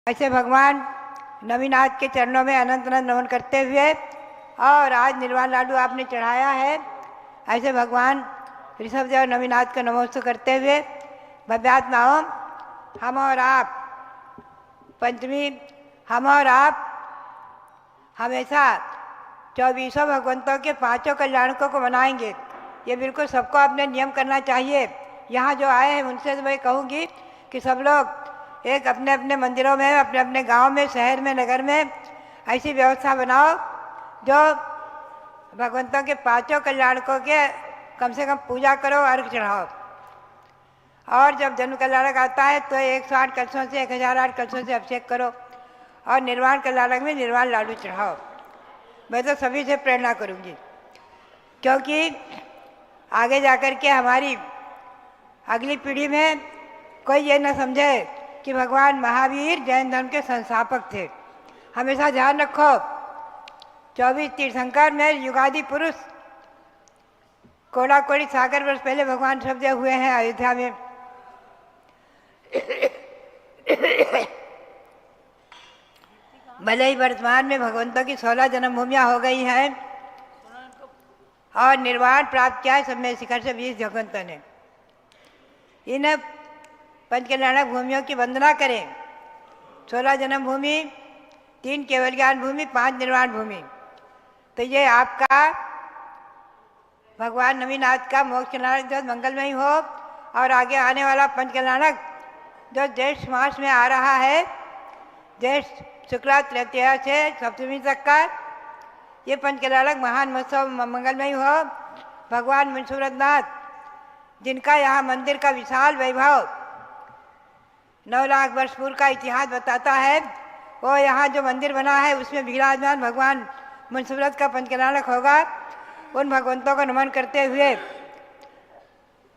ऐसे भगवान नवीनाथ के चरणों में अनंत अनंत नमन करते हुए और आज निर्वाण लाडू आपने चढ़ाया है, ऐसे भगवान ऋषभदेव नवीनाथ का नमोस्तु करते हुए भव्यात नाम हम और आप पंचमी हम और आप हमेशा 24 भगवंतों के 5 कल्याणकों को मनाएंगे। ये बिल्कुल सबको अपने नियम करना चाहिए। यहाँ जो आए हैं उनसे तो मैं कहूँगी कि सब लोग एक अपने अपने मंदिरों में, अपने अपने गांव में, शहर में, नगर में ऐसी व्यवस्था बनाओ जो भगवंतों के 5 कल्याणकों के कम से कम पूजा करो, अर्घ चढ़ाओ। और जब जन्म कल्याणक आता है तो 108 कलशों से 1008 कलशों से अभिषेक करो और निर्वाण कल्याणक में निर्वाण लाडू चढ़ाओ। मैं तो सभी से प्रेरणा करूँगी, क्योंकि आगे जाकर के हमारी अगली पीढ़ी में कोई ये न समझे कि भगवान महावीर जैन धर्म के संस्थापक थे। हमेशा ध्यान रखो 24 तीर्थंकर में युगादि पुरुष कोड़ा कोड़ी सागर वर्ष पहले भगवान ऋषभदेव हुए हैं अयोध्या में। भले ही वर्तमान में भगवंतों की 16 जन्मभूमियाँ हो गई हैं और निर्वाण प्राप्त किया है सब में शिखर से 20 भगवंतों ने। इन पंचकल्याणक भूमियों की वंदना करें। 16 जन्मभूमि, 3 केवल ज्ञान भूमि, 5 निर्वाण भूमि। तो ये आपका भगवान नवीनाथ का मोक्ष कल्याणक जो मंगलमय हो और आगे आने वाला पंचकल्याणक जो ज्येष्ठ मास में आ रहा है, ज्येष्ठ शुक्ला तृतीया से सप्तमी तक का ये पंचकल्याणक महान महोत्सव मंगलमय हो। भगवान मुंशीव्रतनाथ जिनका यहाँ मंदिर का विशाल वैभव 9 लाख वर्ष पूर्व का इतिहास बताता है, वो यहाँ जो मंदिर बना है उसमें विराजमान भगवान मुंशीव्रत का पंचकल्याणक होगा। उन भगवंतों को नमन करते हुए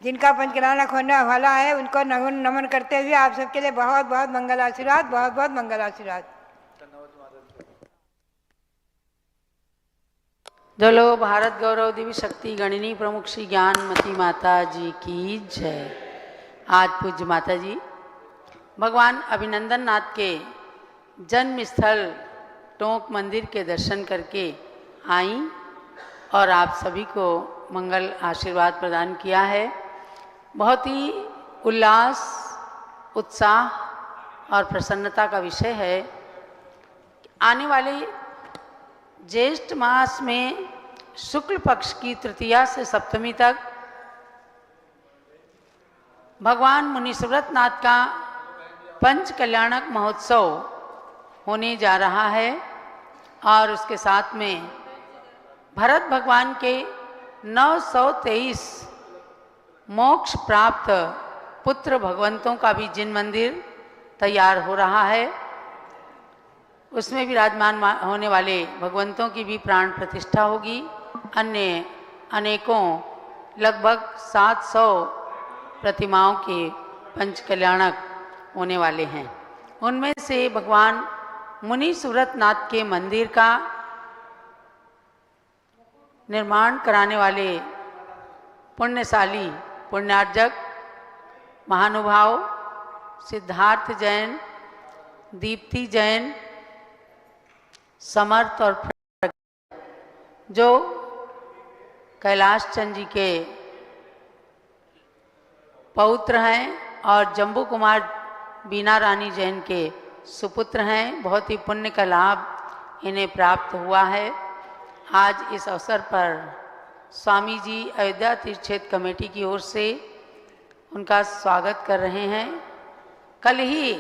जिनका पंचकल्याणक होने वाला है उनको नमन करते हुए आप सबके लिए बहुत बहुत मंगल आशीर्वाद, बहुत बहुत मंगल आशीर्वाद। बोलो भारत गौरव देवी शक्ति गणिनी प्रमुख श्री ज्ञानमती माता जी की जय। आज पूज्य माता जी भगवान अभिनंदन नाथ के जन्म स्थल टोंक मंदिर के दर्शन करके आई और आप सभी को मंगल आशीर्वाद प्रदान किया है। बहुत ही उल्लास, उत्साह और प्रसन्नता का विषय है। आने वाले ज्येष्ठ मास में शुक्ल पक्ष की तृतीया से सप्तमी तक भगवान मुनीश्वरनाथ का पंच कल्याणक महोत्सव होने जा रहा है और उसके साथ में भरत भगवान के 923 मोक्ष प्राप्त पुत्र भगवंतों का भी जिन मंदिर तैयार हो रहा है, उसमें विराजमान होने वाले भगवंतों की भी प्राण प्रतिष्ठा होगी। अन्य अनेकों लगभग 700 प्रतिमाओं के पंच कल्याणक होने वाले हैं। उनमें से भगवान मुनीश्वरनाथ के मंदिर का निर्माण कराने वाले पुण्यशाली पुण्यार्जक महानुभाव सिद्धार्थ जैन, दीप्ति जैन, समर्थ और जो कैलाश चंद जी के पौत्र हैं और जम्बू कुमार बीना रानी जैन के सुपुत्र हैं। बहुत ही पुण्य का लाभ इन्हें प्राप्त हुआ है। आज इस अवसर पर स्वामी जी अयोध्या तीर्थ क्षेत्र कमेटी की ओर से उनका स्वागत कर रहे हैं। कल ही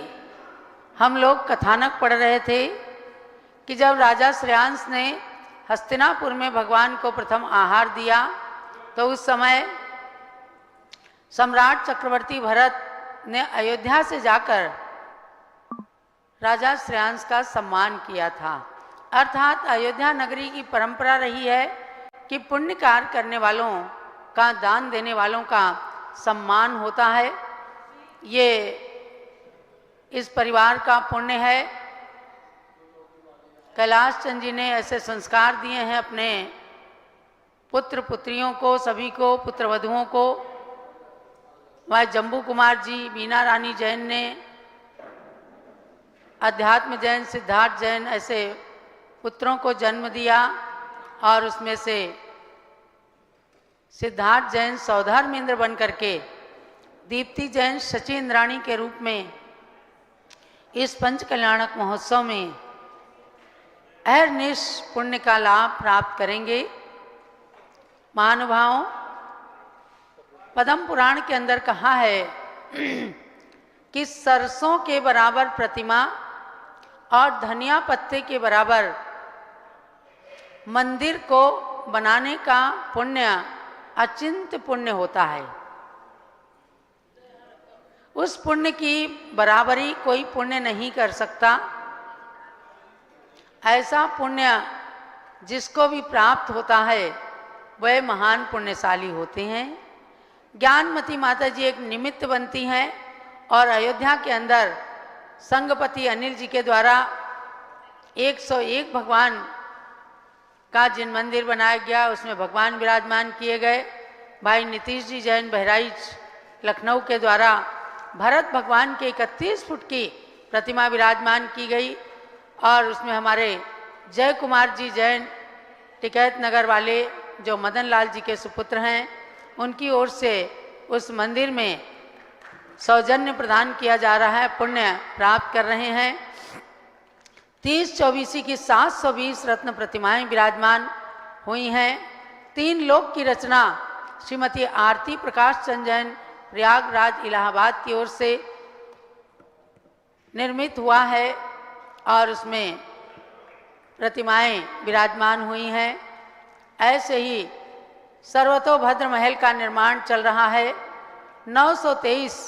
हम लोग कथानक पढ़ रहे थे कि जब राजा श्रेयांश ने हस्तिनापुर में भगवान को प्रथम आहार दिया तो उस समय सम्राट चक्रवर्ती भरत ने अयोध्या से जाकर राजा श्रेयांश का सम्मान किया था। अर्थात अयोध्या नगरी की परंपरा रही है कि पुण्य कार्य करने वालों का, दान देने वालों का सम्मान होता है। ये इस परिवार का पुण्य है। कैलाश चंद जी ने ऐसे संस्कार दिए हैं अपने पुत्र पुत्रियों को, सभी को, पुत्रवधुओं को। वह जम्बू कुमार जी, बीना रानी जैन ने अध्यात्म जैन, सिद्धार्थ जैन ऐसे पुत्रों को जन्म दिया और उसमें से सिद्धार्थ जैन सौधर्मेंद्र बन करके दीप्ति जैन शचीन्द्राणी के रूप में इस पंच कल्याणक महोत्सव में अहर्निश पुण्य का लाभ प्राप्त करेंगे। महानुभावों, पद्म पुराण के अंदर कहा है कि सरसों के बराबर प्रतिमा और धनिया पत्ते के बराबर मंदिर को बनाने का पुण्य अचिंत पुण्य होता है। उस पुण्य की बराबरी कोई पुण्य नहीं कर सकता। ऐसा पुण्य जिसको भी प्राप्त होता है वह महान पुण्यशाली होते हैं। ज्ञानमती माता जी एक निमित्त बनती हैं और अयोध्या के अंदर संघपति अनिल जी के द्वारा 101 भगवान का जिन मंदिर बनाया गया उसमें भगवान विराजमान किए गए। भाई नीतीश जी जैन बहराइच लखनऊ के द्वारा भरत भगवान के 31 फुट की प्रतिमा विराजमान की गई और उसमें हमारे जय कुमार जी जैन टिकैत नगर वाले जो मदन लाल जी के सुपुत्र हैं उनकी ओर से उस मंदिर में सौजन्य प्रदान किया जा रहा है, पुण्य प्राप्त कर रहे हैं। 30-24 की 720 रत्न प्रतिमाएं विराजमान हुई हैं। 3 लोक की रचना श्रीमती आरती प्रकाश चंद जैन प्रयागराज इलाहाबाद की ओर से निर्मित हुआ है और उसमें प्रतिमाएं विराजमान हुई हैं। ऐसे ही सर्वतोभद्र महल का निर्माण चल रहा है। 923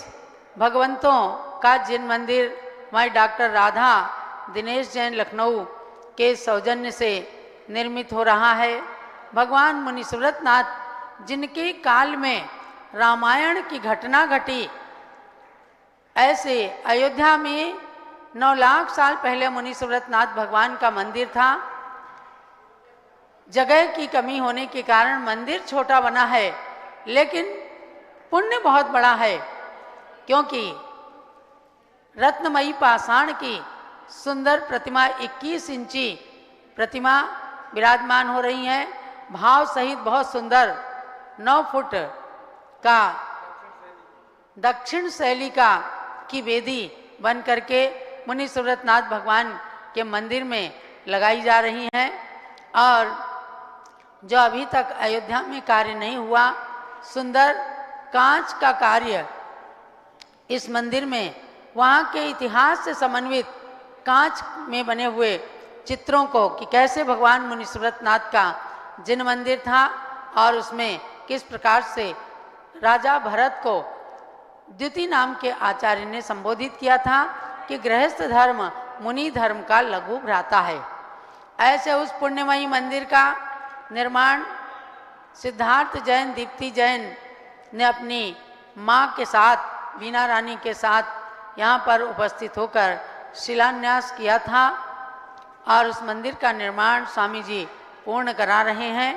भगवंतों का जिन मंदिर हमारी डॉक्टर राधा दिनेश जैन लखनऊ के सौजन्य से निर्मित हो रहा है। भगवान मुनि सुव्रत नाथ जिनके काल में रामायण की घटना घटी, ऐसे अयोध्या में 9 लाख साल पहले मुनि सुव्रत नाथ भगवान का मंदिर था। जगह की कमी होने के कारण मंदिर छोटा बना है, लेकिन पुण्य बहुत बड़ा है, क्योंकि रत्नमयी पाषाण की सुंदर प्रतिमा 21 इंची प्रतिमा विराजमान हो रही है। भाव सहित बहुत सुंदर 9 फुट का दक्षिण शैली का की वेदी बन करके मुनि सुव्रत नाथ भगवान के मंदिर में लगाई जा रही हैं। और जो अभी तक अयोध्या में कार्य नहीं हुआ, सुंदर कांच का कार्य इस मंदिर में वहाँ के इतिहास से समन्वित कांच में बने हुए चित्रों को कि कैसे भगवान मुनि सुव्रत नाथ का जिन मंदिर था और उसमें किस प्रकार से राजा भरत को द्युति नाम के आचार्य ने संबोधित किया था कि गृहस्थ धर्म मुनि धर्म का लघु भ्राता है। ऐसे उस पुण्यमयी मंदिर का निर्माण सिद्धार्थ जैन दीप्ति जैन ने अपनी माँ के साथ वीणा रानी के साथ यहाँ पर उपस्थित होकर शिलान्यास किया था और उस मंदिर का निर्माण स्वामी जी पूर्ण करा रहे हैं।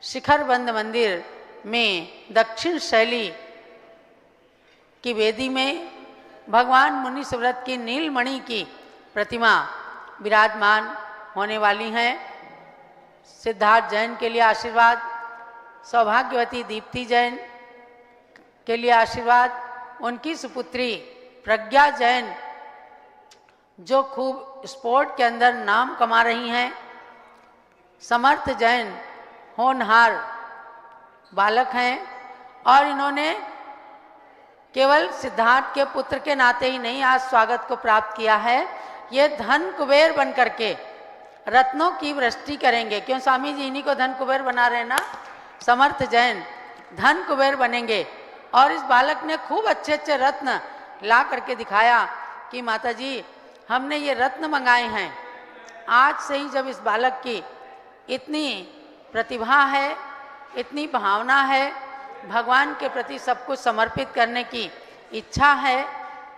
शिखरबंद मंदिर में दक्षिण शैली की वेदी में भगवान मुनि सुव्रत की नीलमणि की प्रतिमा विराजमान होने वाली हैं। सिद्धार्थ जैन के लिए आशीर्वाद, सौभाग्यवती दीप्ति जैन के लिए आशीर्वाद, उनकी सुपुत्री प्रज्ञा जैन जो खूब स्पोर्ट के अंदर नाम कमा रही हैं, समर्थ जैन होनहार बालक हैं और इन्होंने केवल सिद्धार्थ के पुत्र के नाते ही नहीं आज स्वागत को प्राप्त किया है, ये धन कुबेर बन करके रत्नों की वृष्टि करेंगे। क्यों स्वामी जी इन्हीं को धन कुबेर बना रहे ना, समर्थ जैन धन कुबेर बनेंगे। और इस बालक ने खूब अच्छे अच्छे रत्न ला करके दिखाया कि माता जी हमने ये रत्न मंगाए हैं। आज से ही जब इस बालक की इतनी प्रतिभा है, इतनी भावना है, भगवान के प्रति सब कुछ समर्पित करने की इच्छा है,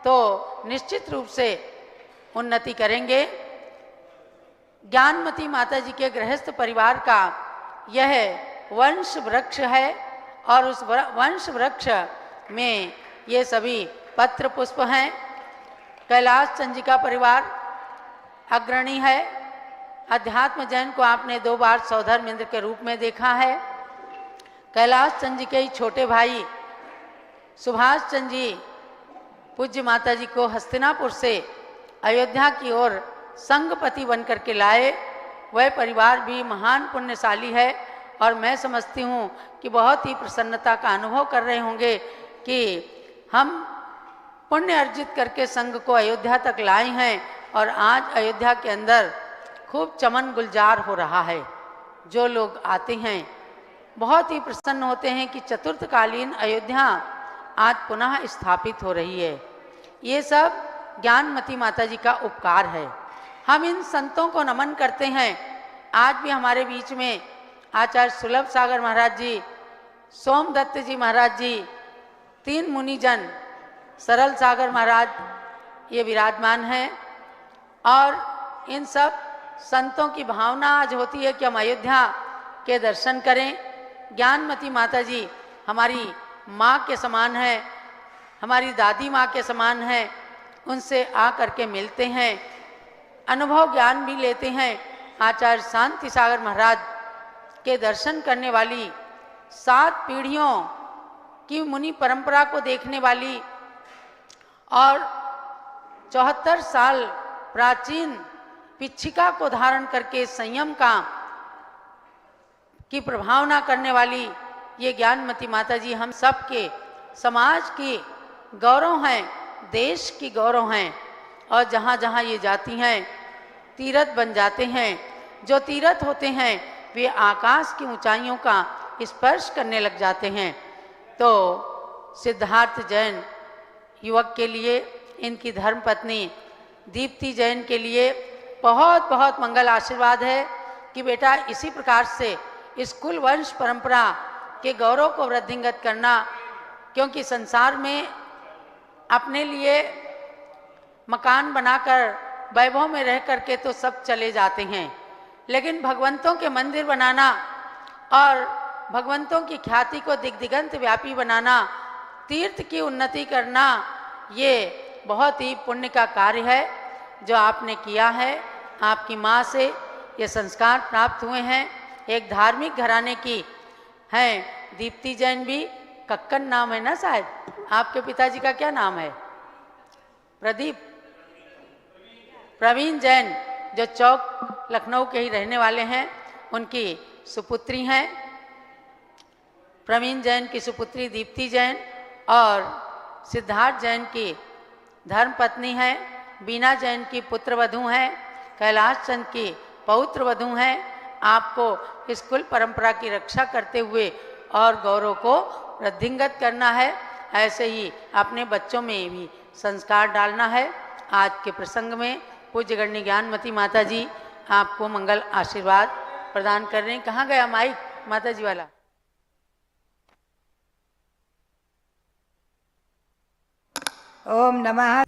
तो निश्चित रूप से उन्नति करेंगे। ज्ञानमती माता जी के गृहस्थ परिवार का यह वंश वृक्ष है और उस वंश वृक्ष में ये सभी पत्र पुष्प हैं। कैलाश चंद जी का परिवार अग्रणी है। अध्यात्म जैन को आपने 2 बार सौधर्म इंद्र के रूप में देखा है। कैलाश चंद जी के ही छोटे भाई सुभाष चंद जी पूज्य माता जी को हस्तिनापुर से अयोध्या की ओर संघपति बन करके लाए। वह परिवार भी महान पुण्यशाली है और मैं समझती हूँ कि बहुत ही प्रसन्नता का अनुभव कर रहे होंगे कि हम पुण्य अर्जित करके संघ को अयोध्या तक लाए हैं और आज अयोध्या के अंदर खूब चमन गुलजार हो रहा है। जो लोग आते हैं बहुत ही प्रसन्न होते हैं कि चतुर्थकालीन अयोध्या आज पुनः स्थापित हो रही है। ये सब ज्ञानमती माता जी का उपकार है। हम इन संतों को नमन करते हैं। आज भी हमारे बीच में आचार्य सुलभ सागर महाराज जी, सोमदत्त जी महाराज जी, 3 मुनिजन, सरल सागर महाराज ये विराजमान हैं। और इन सब संतों की भावना आज होती है कि हम अयोध्या के दर्शन करें। ज्ञानमती माता जी हमारी माँ के समान है, हमारी दादी माँ के समान है। उनसे आ करके मिलते हैं, अनुभव ज्ञान भी लेते हैं। आचार्य शांति सागर महाराज के दर्शन करने वाली 7 पीढ़ियों की मुनि परंपरा को देखने वाली और 74 साल प्राचीन पिच्छिका को धारण करके संयम का की प्रभावना करने वाली ये ज्ञानमती माता जी हम सब के समाज की गौरव हैं, देश की गौरव हैं। और जहाँ जहाँ ये जाती हैं तीर्थ बन जाते हैं। जो तीर्थ होते हैं वे आकाश की ऊंचाइयों का स्पर्श करने लग जाते हैं। तो सिद्धार्थ जैन युवक के लिए, इनकी धर्मपत्नी दीप्ति जैन के लिए बहुत बहुत मंगल आशीर्वाद है कि बेटा इसी प्रकार से इस कुल वंश परंपरा के गौरव को वृद्धिंगत करना। क्योंकि संसार में अपने लिए मकान बनाकर वैभव में रह करके तो सब चले जाते हैं, लेकिन भगवंतों के मंदिर बनाना और भगवंतों की ख्याति को दिग्दिगंत व्यापी बनाना, तीर्थ की उन्नति करना, ये बहुत ही पुण्य का कार्य है जो आपने किया है। आपकी माँ से ये संस्कार प्राप्त हुए हैं। एक धार्मिक घराने की हैं दीप्ति जैन भी, कक्कन नाम है ना शायद, आपके पिताजी का क्या नाम है? प्रवीण जैन, जो चौक लखनऊ के ही रहने वाले हैं, उनकी सुपुत्री हैं। प्रवीण जैन की सुपुत्री दीप्ति जैन और सिद्धार्थ जैन की धर्मपत्नी हैं। बीना जैन की पुत्रवधू हैं। कैलाश चंद की पौत्रवधू हैं। आपको इस कुल परंपरा की रक्षा करते हुए और गौरव को वृद्धिंगत करना है। ऐसे ही अपने बच्चों में भी संस्कार डालना है। आज के प्रसंग में पूज्य गण्य ज्ञानमती माता जी आपको मंगल आशीर्वाद प्रदान कर रहे हैं। कहाँ गया माइक माता जी वाला? ओम नमः।